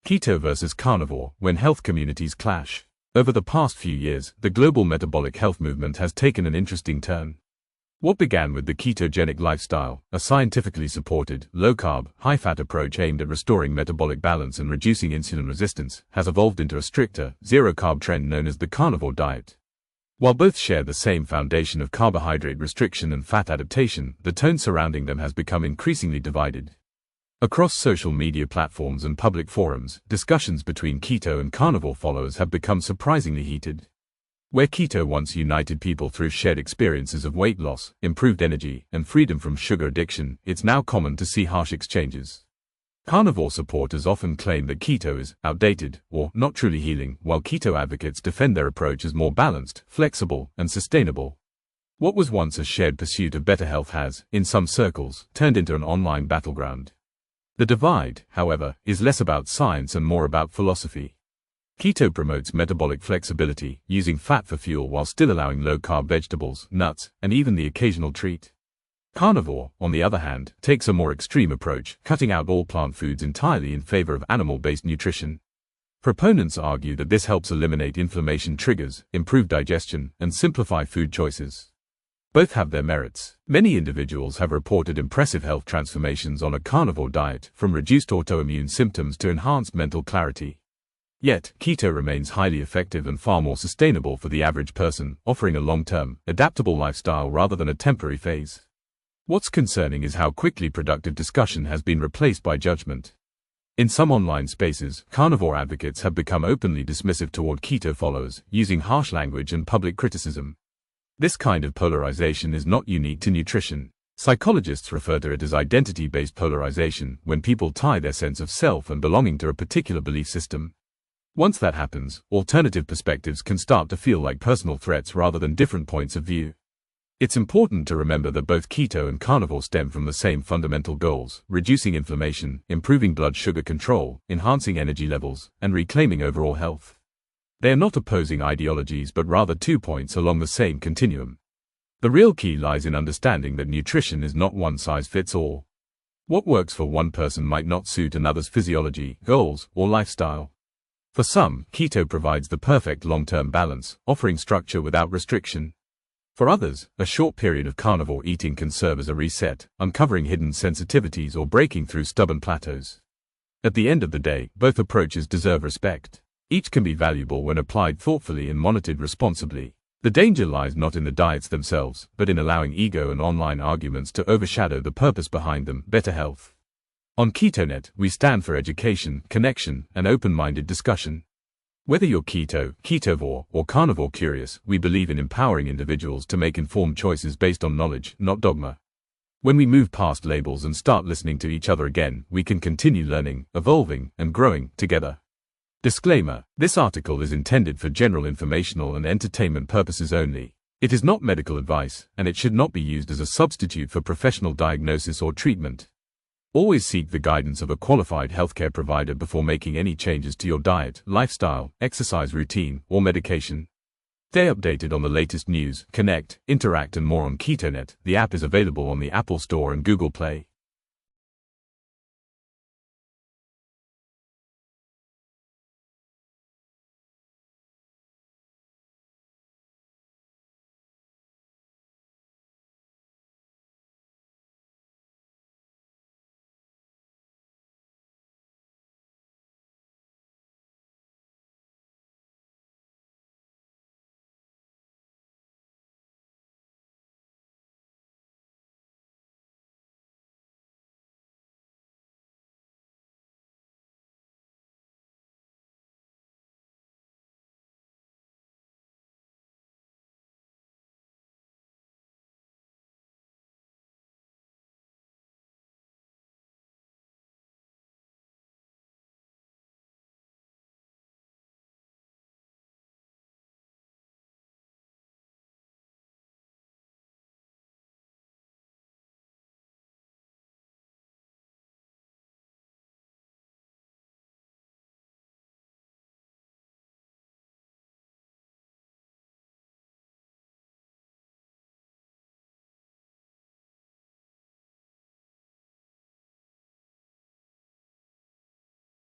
Keto versus carnivore, when health communities clash. Over the past few years, the global metabolic health movement has taken an interesting turn. What began with the ketogenic lifestyle, a scientifically supported, low-carb, high-fat approach aimed at restoring metabolic balance and reducing insulin resistance, has evolved into a stricter, zero-carb trend known as the carnivore diet. While both share the same foundation of carbohydrate restriction and fat adaptation, the tone surrounding them has become increasingly divided. Across social media platforms and public forums, discussions between keto and carnivore followers have become surprisingly heated. Where keto once united people through shared experiences of weight loss, improved energy, and freedom from sugar addiction, it's now common to see harsh exchanges. Carnivore supporters often claim that keto is outdated or not truly healing, while keto advocates defend their approach as more balanced, flexible, and sustainable. What was once a shared pursuit of better health has, in some circles, turned into an online battleground. The divide, however, is less about science and more about philosophy. Keto promotes metabolic flexibility, using fat for fuel while still allowing low-carb vegetables, nuts, and even the occasional treat. Carnivore, on the other hand, takes a more extreme approach, cutting out all plant foods entirely in favor of animal-based nutrition. Proponents argue that this helps eliminate inflammation triggers, improve digestion, and simplify food choices. Both have their merits. Many individuals have reported impressive health transformations on a carnivore diet, from reduced autoimmune symptoms to enhanced mental clarity. Yet, keto remains highly effective and far more sustainable for the average person, offering a long-term, adaptable lifestyle rather than a temporary phase. What's concerning is how quickly productive discussion has been replaced by judgment. In some online spaces, carnivore advocates have become openly dismissive toward keto followers, using harsh language and public criticism. This kind of polarization is not unique to nutrition. Psychologists refer to it as identity-based polarization, when people tie their sense of self and belonging to a particular belief system. Once that happens, alternative perspectives can start to feel like personal threats rather than different points of view. It's important to remember that both keto and carnivore stem from the same fundamental goals: reducing inflammation, improving blood sugar control, enhancing energy levels, and reclaiming overall health. They are not opposing ideologies but rather 2 points along the same continuum. The real key lies in understanding that nutrition is not one size fits all. What works for one person might not suit another's physiology, goals, or lifestyle. For some, keto provides the perfect long-term balance, offering structure without restriction. For others, a short period of carnivore eating can serve as a reset, uncovering hidden sensitivities or breaking through stubborn plateaus. At the end of the day, both approaches deserve respect. Each can be valuable when applied thoughtfully and monitored responsibly. The danger lies not in the diets themselves, but in allowing ego and online arguments to overshadow the purpose behind them: better health. On KETONET, we stand for education, connection, and open-minded discussion. Whether you're keto, ketovore, or carnivore curious, we believe in empowering individuals to make informed choices based on knowledge, not dogma. When we move past labels and start listening to each other again, we can continue learning, evolving, and growing together. Disclaimer: this article is intended for general informational and entertainment purposes only. It is not medical advice, and it should not be used as a substitute for professional diagnosis or treatment. Always seek the guidance of a qualified healthcare provider before making any changes to your diet, lifestyle, exercise routine, or medication. Stay updated on the latest news, connect, interact, and more on KETONET. The app is available on the Apple Store and Google Play.